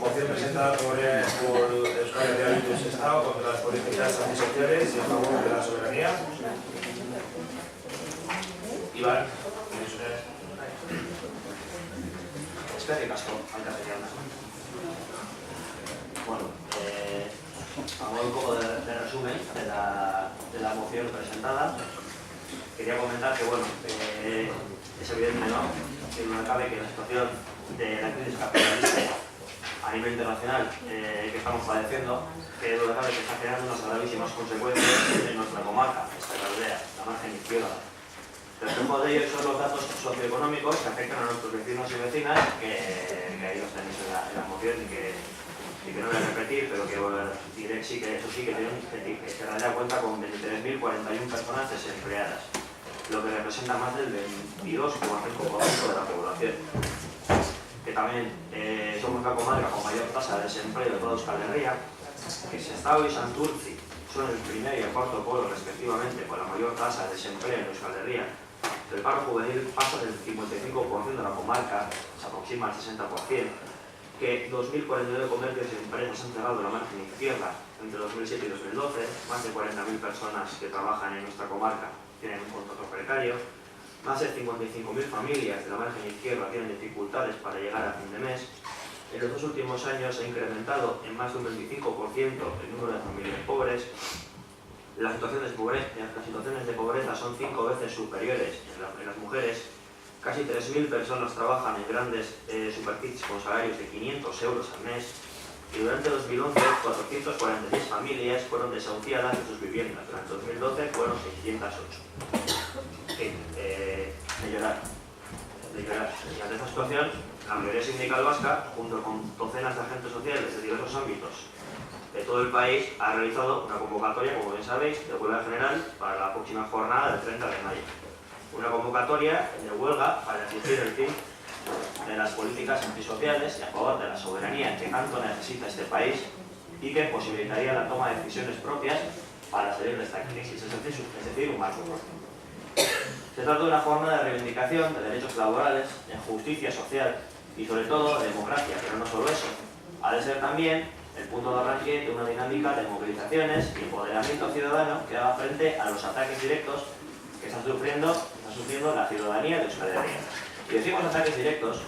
Moción presentada por Euskal Herria Bildu Sestao contra las políticas antisociales y a favor de la soberanía. Iván, Eskerrik asko, alkatean. Bueno, hago un poco de resumen de la moción presentada. Quería comentar que, es evidente, ¿no?, que no cabe que la situación de la crisis capitalista a nivel internacional que estamos padeciendo, que no cabe que está generando unas gravísimas consecuencias en nuestra comarca, esta aldea, la margen izquierda. Reflejo de ello son los datos socioeconómicos que afectan a nuestros vecinos y vecinas, que ahí los tenéis en la moción y que no voy a repetir, pero que diré que se daría cuenta con 23.041 personas desempleadas, lo que representa más del 22,5% de la población. Que también somos la comarca con mayor tasa de desempleo de toda Euskal Herria, que Sestao y Santurtzi son el primer y el cuarto polo respectivamente con la mayor tasa de desempleo en Euskal Herria. El paro juvenil pasa del 55% de la comarca, se aproxima al 60%, que 2.049 comercios y empresas han cerrado la margen izquierda entre 2007 y 2012, más de 40.000 personas que trabajan en nuestra comarca tienen un contrato precario, más de 55.000 familias de la margen izquierda tienen dificultades para llegar a fin de mes. En los 2 últimos años se ha incrementado en más de un 25% el número de familias pobres. Las situaciones de pobreza son 5 veces superiores en las mujeres. Casi 3.000 personas trabajan en grandes superficies con salarios de 500 euros al mes. Y durante 2011, 446 familias fueron desahuciadas de sus viviendas. Durante 2012 fueron 608. En fin, de llorar. Y ante esta situación, la mayoría sindical vasca, junto con docenas de agentes sociales de diversos ámbitos de todo el país, ha realizado una convocatoria, como bien sabéis, de huelga general para la próxima jornada del 30 de mayo. Una convocatoria de huelga para exigir el fin de las políticas antisociales y a favor de la soberanía que tanto necesita este país y que posibilitaría la toma de decisiones propias para salir de esta crisis, es decir, un marco. Se trata de una forma de reivindicación de derechos laborales, de justicia social y sobre todo de democracia, pero no solo eso. Ha de ser también el punto de arranque de una dinámica de movilizaciones y empoderamiento ciudadano que haga frente a los ataques directos que está sufriendo la ciudadanía de Euskal Herria. Y decimos ataques directos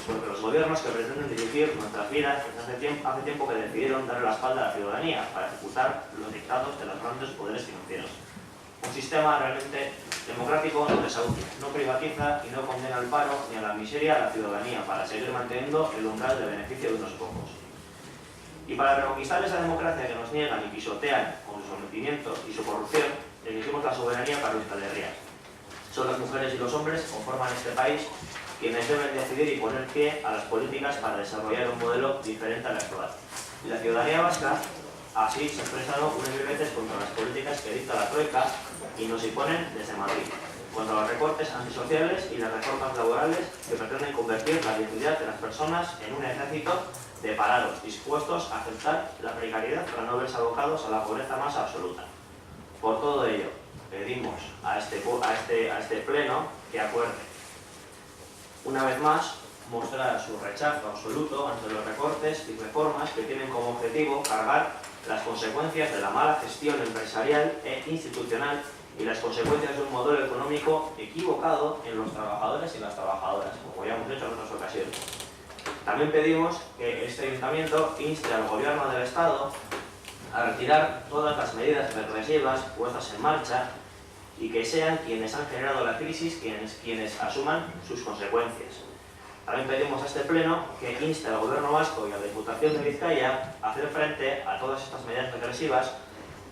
porque los gobiernos que pretenden dirigir nuestras vidas hace tiempo que decidieron darle la espalda a la ciudadanía para ejecutar los dictados de los grandes poderes financieros. Un sistema realmente democrático no desahucia, no privatiza y no condena al paro ni a la miseria a la ciudadanía para seguir manteniendo el umbral de beneficio de unos pocos. Y para reconquistar esa democracia que nos niegan y pisotean con su sometimiento y su corrupción, elegimos la soberanía para Euskal Herria. Son las mujeres y los hombres que conforman este país quienes deben decidir y poner pie a las políticas para desarrollar un modelo diferente al actual. Y la ciudadanía vasca así se ha expresado unas veces contra las políticas que dicta la Troika y nos imponen desde Madrid, contra los recortes antisociales y las reformas laborales que pretenden convertir la dignidad de las personas en un ejército de parados dispuestos a aceptar la precariedad para no verse abocados a la pobreza más absoluta. Por todo ello, pedimos a este pleno que acuerde, una vez más, mostrar su rechazo absoluto ante los recortes y reformas que tienen como objetivo cargar las consecuencias de la mala gestión empresarial e institucional y las consecuencias de un modelo económico equivocado en los trabajadores y las trabajadoras, como ya hemos hecho en otras ocasiones. También pedimos que este ayuntamiento inste al gobierno del Estado a retirar todas las medidas represivas puestas en marcha y que sean quienes han generado la crisis quienes asuman sus consecuencias. También pedimos a este pleno que inste al Gobierno vasco y a la Diputación de Vizcaya a hacer frente a todas estas medidas regresivas,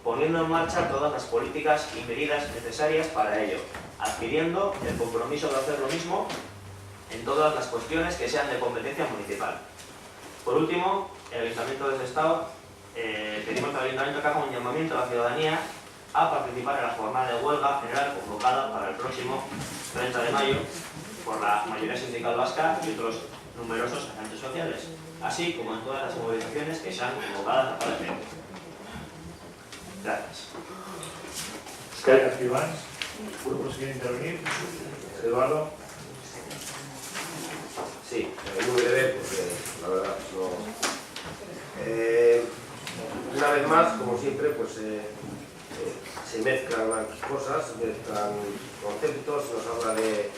poniendo en marcha todas las políticas y medidas necesarias para ello, adquiriendo el compromiso de hacer lo mismo en todas las cuestiones que sean de competencia municipal. Por último, el Ayuntamiento de Sestao, pedimos al Ayuntamiento que haga un llamamiento a la ciudadanía a participar en la jornada de huelga general convocada para el próximo 30 de mayo por la mayoría sindical vasca y otros numerosos agentes sociales, así como en todas las movilizaciones que sean convocadas a tal efecto. Gracias. Eskerrik asko, Iván. ¿Grupos quieren intervenir? Eduardo. Sí, muy breve, porque la verdad no. Una vez más, como siempre, pues se mezclan las cosas, se mezclan conceptos, nos habla de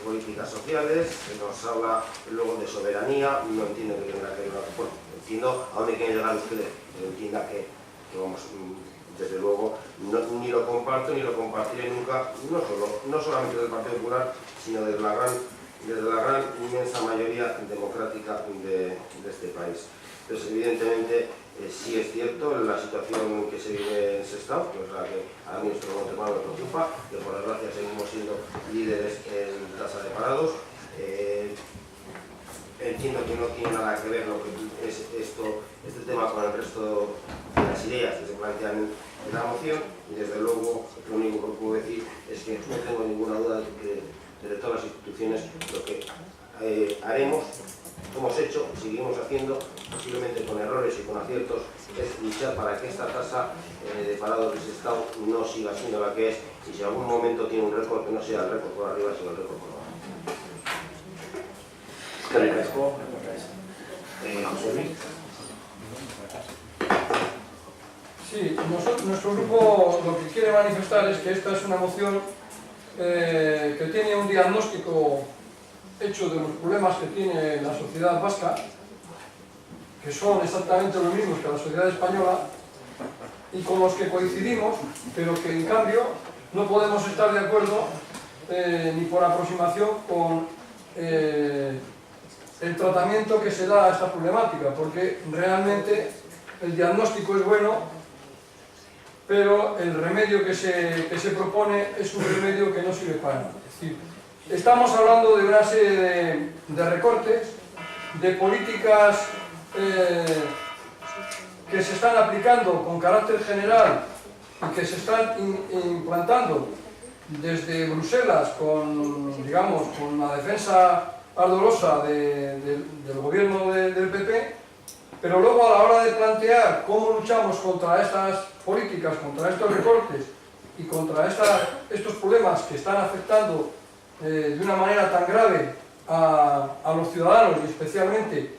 políticas sociales, se nos habla luego de soberanía. No entiendo que tenga que ver, bueno, entiendo a dónde quieren llegar ustedes, pero entienda que vamos, desde luego, ni lo comparto ni lo compartiré nunca, no solamente del Partido Popular, sino desde la gran inmensa mayoría democrática de este país. Entonces, evidentemente, sí es cierto la situación que se vive en Sestao, que es la que a mí nuestro Montemar me preocupa, que por desgracia seguimos siendo líderes en tasa de parados. Entiendo que no tiene nada que ver lo que es este tema con el resto de las ideas que se plantean en la moción, y desde luego lo único que puedo decir es que no tengo ninguna duda de que desde todas las instituciones lo que haremos hemos hecho y seguimos haciendo, posiblemente con errores y con aciertos, es luchar para que esta tasa de parados de Sestao no siga siendo la que es, y si en algún momento tiene un récord, que no sea el récord por arriba, sino el récord por abajo. José Luis. Sí, nuestro grupo lo que quiere manifestar es que esta es una moción que tiene un diagnóstico hecho de los problemas que tiene la sociedad vasca, que son exactamente los mismos que la sociedad española y con los que coincidimos, pero que en cambio no podemos estar de acuerdo ni por aproximación con el tratamiento que se da a esta problemática, porque realmente el diagnóstico es bueno, pero el remedio que se propone es un remedio que no sirve para nada. Es decir, estamos hablando de una serie de recortes, de políticas que se están aplicando con carácter general y que se están implantando desde Bruselas con, digamos, con la defensa ardorosa del gobierno del PP, pero luego a la hora de plantear cómo luchamos contra estas políticas, contra estos recortes y contra estos problemas que están afectando de una manera tan grave a los ciudadanos y especialmente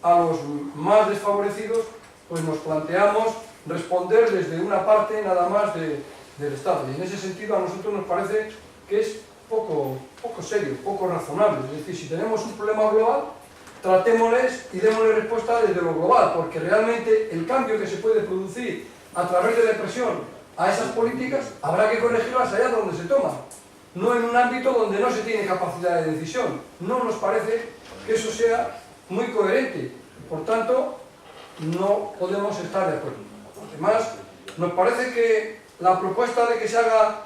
a los más desfavorecidos, pues nos planteamos responder desde una parte nada más del Estado. Y en ese sentido a nosotros nos parece que es poco serio, poco razonable. Es decir, si tenemos un problema global, tratémosles y démosle respuesta desde lo global, porque realmente el cambio que se puede producir a través de la presión a esas políticas habrá que corregirlas allá donde se toman, no en un ámbito donde no se tiene capacidad de decisión. No nos parece que eso sea muy coherente, por tanto no podemos estar de acuerdo. Además, nos parece que la propuesta de que se haga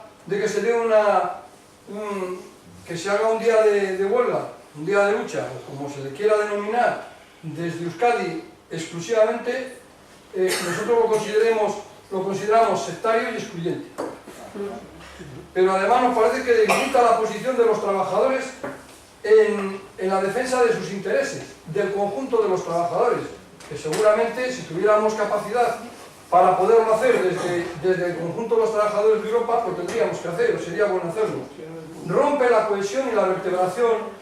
un día de huelga, un día de lucha, o como se le quiera denominar, desde Euskadi exclusivamente, nosotros lo consideramos sectario y excluyente. Pero además nos parece que debilita la posición de los trabajadores en la defensa de sus intereses, del conjunto de los trabajadores, que seguramente si tuviéramos capacidad para poderlo hacer desde el conjunto de los trabajadores de Europa, pues tendríamos que hacerlo, sería bueno hacerlo. Rompe la cohesión y la vertebración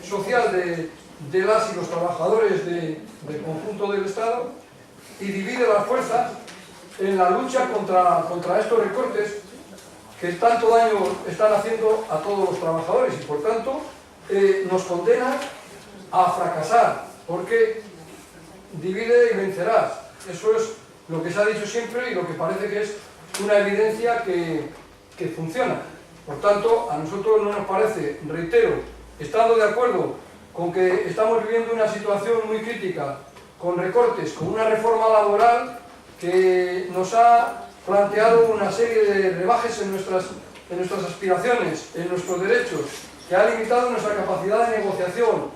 social de las y los trabajadores del conjunto del Estado y divide las fuerzas en la lucha contra estos recortes que tanto daño están haciendo a todos los trabajadores y por tanto nos condenan a fracasar, porque divide y vencerás. Eso es lo que se ha dicho siempre y lo que parece que es una evidencia que funciona. Por tanto, a nosotros no nos parece, reitero, estando de acuerdo con que estamos viviendo una situación muy crítica, con recortes, con una reforma laboral que nos ha planteado una serie de rebajes en nuestras aspiraciones, en nuestros derechos, que ha limitado nuestra capacidad de negociación.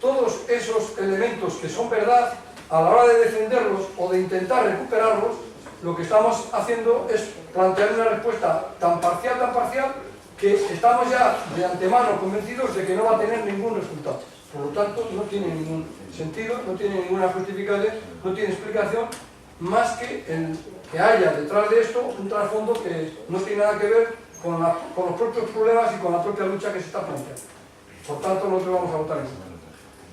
Todos esos elementos que son verdad, a la hora de defenderlos o de intentar recuperarlos, lo que estamos haciendo es plantear una respuesta tan parcial, que estamos ya de antemano convencidos de que no va a tener ningún resultado. Por lo tanto, no tiene ningún sentido, no tiene ninguna justificación, no tiene explicación, más que el que haya detrás de esto un trasfondo que no tiene nada que ver con los propios problemas y con la propia lucha que se está planteando. Por tanto, nosotros vamos a votar en contra.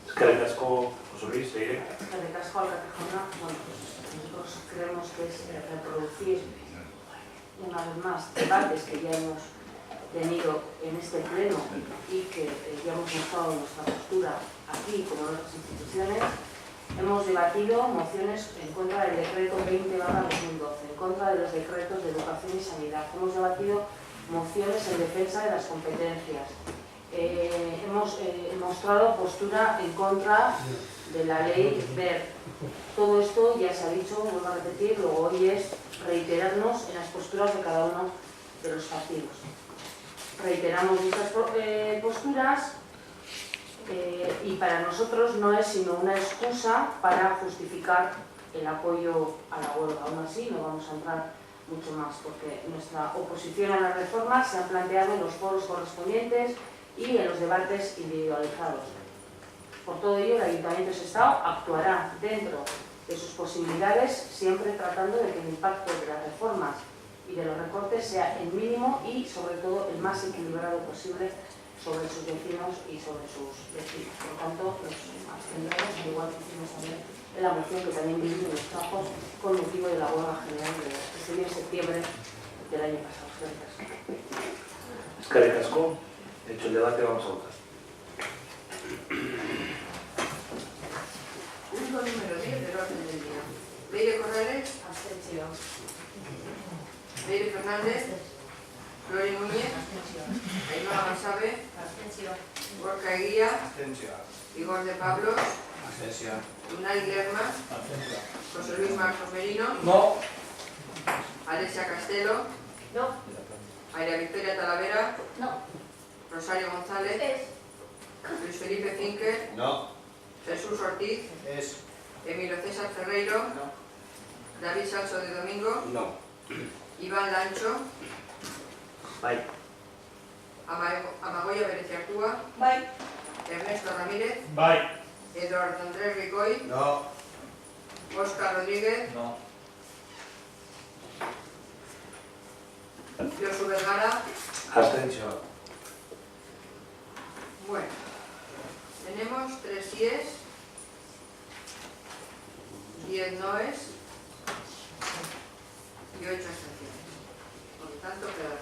Eskerrik asko, José Luis, seguiré. Eskerrik asko, Alcatejona. Bueno, pues nosotros creemos que es reproducir una vez más debates que ya hemos tenido en este pleno y que ya hemos mostrado nuestra postura aquí como en otras instituciones. Hemos debatido mociones en contra del decreto 20/2012, en contra de los decretos de educación y sanidad. Hemos debatido mociones en defensa de las competencias. Hemos mostrado postura en contra de la ley BERT. Todo esto ya se ha dicho, vuelvo a repetir, luego hoy es reiterarnos en las posturas de cada uno de los partidos. Reiteramos nuestras posturas y para nosotros no es sino una excusa para justificar el apoyo a la huelga. Aún así no vamos a entrar mucho más porque nuestra oposición a las reformas se ha planteado en los foros correspondientes y en los debates individualizados. Por todo ello, el Ayuntamiento de Sestao actuará dentro de sus posibilidades, siempre tratando de que el impacto de las reformas y de los recortes sea el mínimo y, sobre todo, el más equilibrado posible sobre sus vecinos y sobre sus vecinos. Por tanto, nos abstendremos, al igual que hicimos también en la moción que también vimos nos trajo con motivo de la huelga general que se dio en septiembre del año pasado. Eskerrik asko. Hecho el debate, vamos a votar. Punto número 10 del orden del día. Leire Corrales, Abstención. Leire Fernández, Lori Núñez, Ainhoa Basabe, Abstención. Gorka Eguía, Igor de Pablos, Unai Lerma, José Luis Marcos Merino, No. Alessia Castelo, No. María Victoria Talavera, No. Rosario González, Luis Felipe Finque, No. Jesús Ortiz, Emilio César Ferreiro, David Salso de Domingo, No. Iván Lancho, Bai. Amagoya Bereciartúa, Bye. Ernesto Ramírez, Bai. Eduardo Andrés Ricoy, No. Óscar Rodríguez, No. Josu Vergara. Abstención. Bueno, tenemos 3 síes, 10 noes y 8 abstenciones. Por lo tanto, queda